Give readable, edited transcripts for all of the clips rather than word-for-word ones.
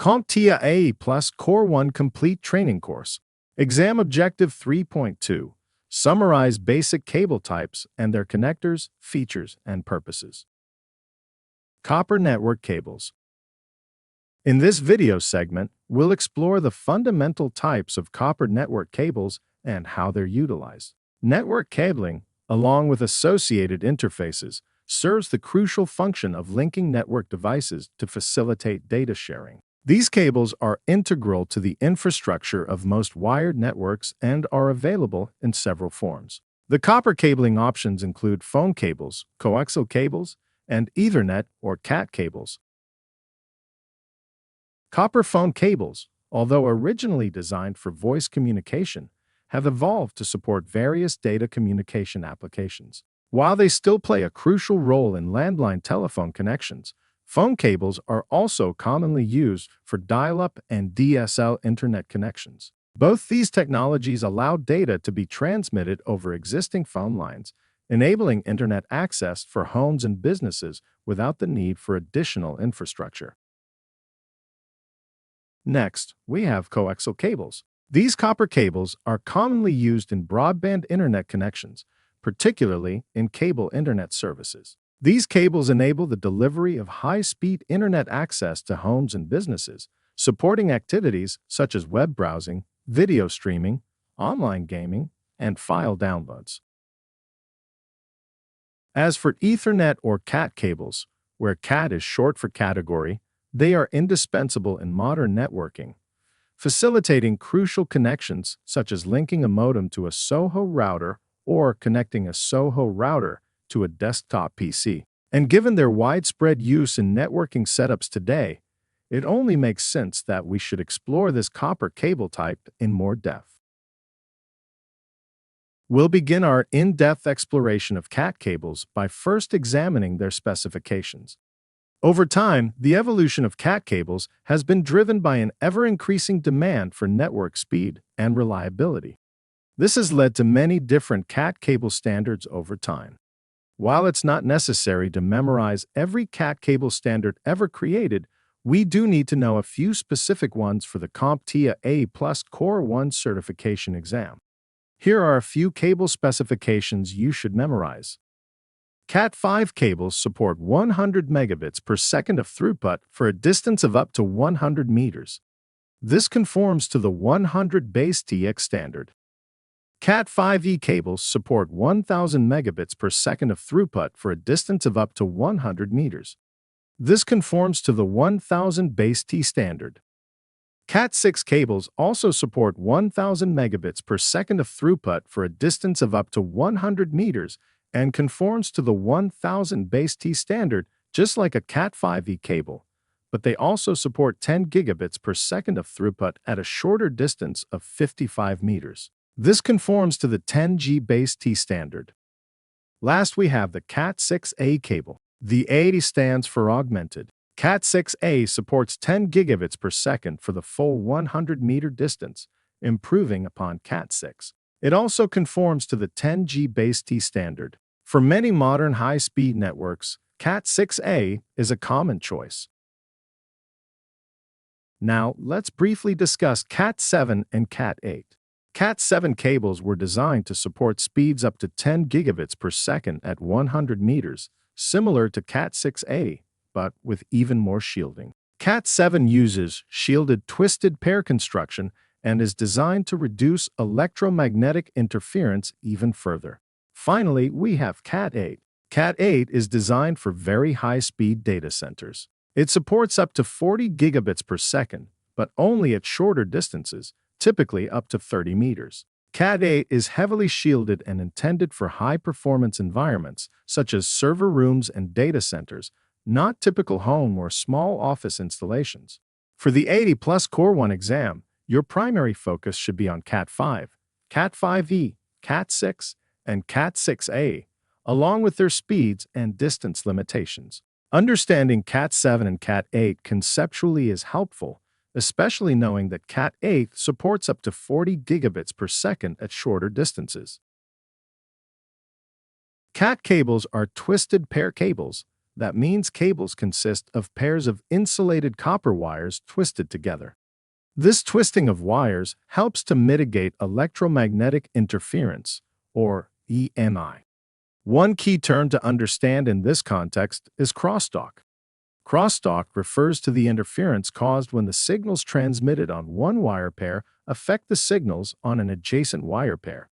CompTIA A Plus Core 1 Complete Training Course. Exam Objective 3.2. Summarize basic cable types and their connectors, features, and purposes. Copper network cables. In this video segment, we'll explore the fundamental types of copper network cables and how they're utilized. Network cabling, along with associated interfaces, serves the crucial function of linking network devices to facilitate data sharing. These cables are integral to the infrastructure of most wired networks and are available in several forms. The copper cabling options include phone cables, coaxial cables, and Ethernet or CAT cables. Copper phone cables, although originally designed for voice communication, have evolved to support various data communication applications. While they still play a crucial role in landline telephone connections, phone cables are also commonly used for dial-up and DSL internet connections. Both these technologies allow data to be transmitted over existing phone lines, enabling internet access for homes and businesses without the need for additional infrastructure. Next, we have coaxial cables. These copper cables are commonly used in broadband internet connections, particularly in cable internet services. These cables enable the delivery of high-speed internet access to homes and businesses, supporting activities such as web browsing, video streaming, online gaming, and file downloads. As for Ethernet or CAT cables, where CAT is short for category, they are indispensable in modern networking, facilitating crucial connections such as linking a modem to a SOHO router or connecting a SOHO router to a desktop PC. And given their widespread use in networking setups today, it only makes sense that we should explore this copper cable type in more depth. We'll begin our in-depth exploration of CAT cables by first examining their specifications. Over time, the evolution of CAT cables has been driven by an ever-increasing demand for network speed and reliability. This has led to many different CAT cable standards over time. While it's not necessary to memorize every CAT cable standard ever created, we do need to know a few specific ones for the CompTIA A Plus Core 1 certification exam. Here are a few cable specifications you should memorize. Cat5 cables support 100 megabits per second of throughput for a distance of up to 100 meters. This conforms to the 100 base TX standard. Cat5e cables support 1000 megabits per second of throughput for a distance of up to 100 meters. This conforms to the 1000 base T standard. Cat6 cables also support 1000 megabits per second of throughput for a distance of up to 100 meters and conforms to the 1000 base T standard just like a Cat5e cable, but they also support 10 gigabits per second of throughput at a shorter distance of 55 meters. This conforms to the 10G base T standard. Last, we have the Cat6A cable. The A stands for augmented. Cat6A supports 10 gigabits per second for the full 100-meter distance, improving upon Cat6. It also conforms to the 10G base T standard. For many modern high-speed networks, Cat6A is a common choice. Now, let's briefly discuss Cat7 and Cat8. Cat7 cables were designed to support speeds up to 10 gigabits per second at 100 meters, similar to Cat6A, but with even more shielding. Cat7 uses shielded twisted pair construction and is designed to reduce electromagnetic interference even further. Finally, we have Cat8. Cat8 is designed for very high-speed data centers. It supports up to 40 gigabits per second, but only at shorter distances, typically up to 30 meters. Cat8 is heavily shielded and intended for high-performance environments, such as server rooms and data centers, not typical home or small office installations. For the 80 Plus Core 1 exam, your primary focus should be on Cat5, Cat5e, Cat6, and Cat6a, along with their speeds and distance limitations. Understanding Cat7 and Cat8 conceptually is helpful, especially knowing that Cat8 supports up to 40 gigabits per second at shorter distances. CAT cables are twisted pair cables. that means cables consist of pairs of insulated copper wires twisted together. This twisting of wires helps to mitigate electromagnetic interference, or EMI. One key term to understand in this context is crosstalk. Crosstalk refers to the interference caused when the signals transmitted on one wire pair affect the signals on an adjacent wire pair.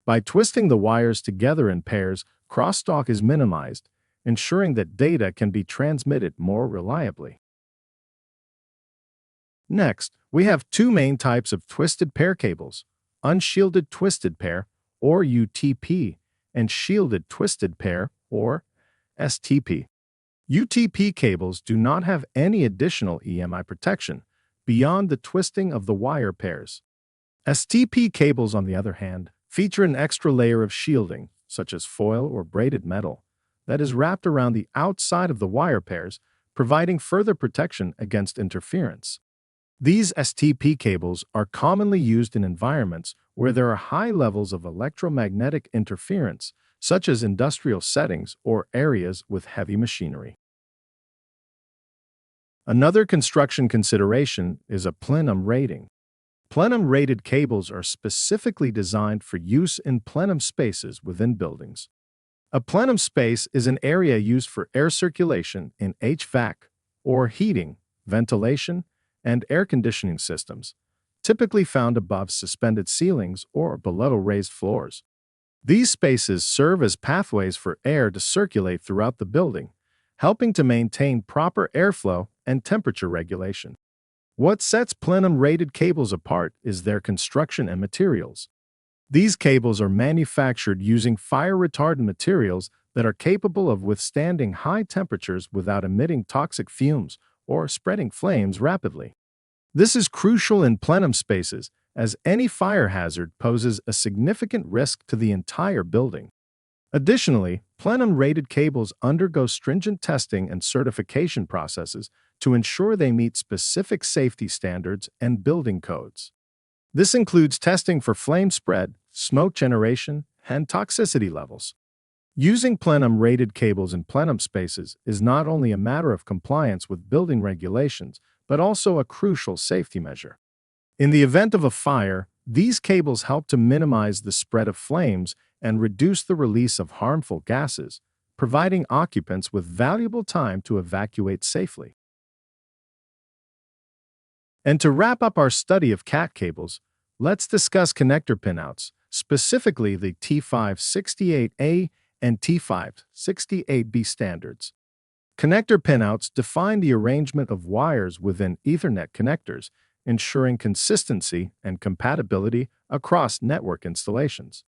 By twisting the wires together in pairs, crosstalk is minimized, ensuring that data can be transmitted more reliably. Next, we have two main types of twisted pair cables: unshielded twisted pair, or UTP, and shielded twisted pair, or STP. UTP cables do not have any additional EMI protection beyond the twisting of the wire pairs. STP cables, on the other hand, feature an extra layer of shielding, such as foil or braided metal, that is wrapped around the outside of the wire pairs, providing further protection against interference. These STP cables are commonly used in environments where there are high levels of electromagnetic interference, such as industrial settings or areas with heavy machinery. Another construction consideration is a plenum rating. Plenum-rated cables are specifically designed for use in plenum spaces within buildings. A plenum space is an area used for air circulation in HVAC, or heating, ventilation, and air conditioning systems, typically found above suspended ceilings or below raised floors. These spaces serve as pathways for air to circulate throughout the building, helping to maintain proper airflow and temperature regulation. What sets plenum-rated cables apart is their construction and materials. These cables are manufactured using fire-retardant materials that are capable of withstanding high temperatures without emitting toxic fumes or spreading flames rapidly. This is crucial in plenum spaces, as any fire hazard poses a significant risk to the entire building. Additionally, plenum-rated cables undergo stringent testing and certification processes to ensure they meet specific safety standards and building codes. This includes testing for flame spread, smoke generation, and toxicity levels. Using plenum-rated cables in plenum spaces is not only a matter of compliance with building regulations, but also a crucial safety measure. In the event of a fire, these cables help to minimize the spread of flames and reduce the release of harmful gases, providing occupants with valuable time to evacuate safely. And to wrap up our study of CAT cables, let's discuss connector pinouts, specifically the T568A and T568B standards. Connector pinouts define the arrangement of wires within Ethernet connectors, ensuring consistency and compatibility across network installations.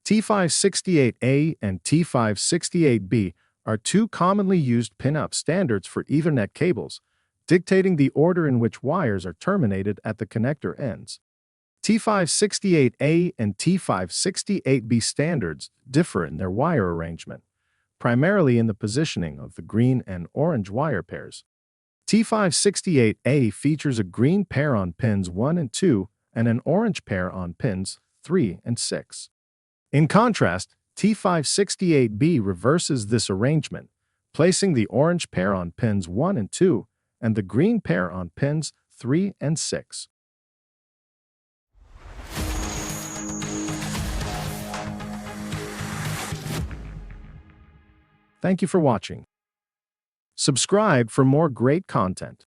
T568A and T568B are two commonly used pinout standards for Ethernet cables, dictating the order in which wires are terminated at the connector ends. T568A and T568B standards differ in their wire arrangement, primarily in the positioning of the green and orange wire pairs. T568A features a green pair on pins 1 and 2 and an orange pair on pins 3 and 6. In contrast, T568B reverses this arrangement, placing the orange pair on pins 1 and 2 and the green pair on pins 3 and 6. Thank you for watching. Subscribe for more great content.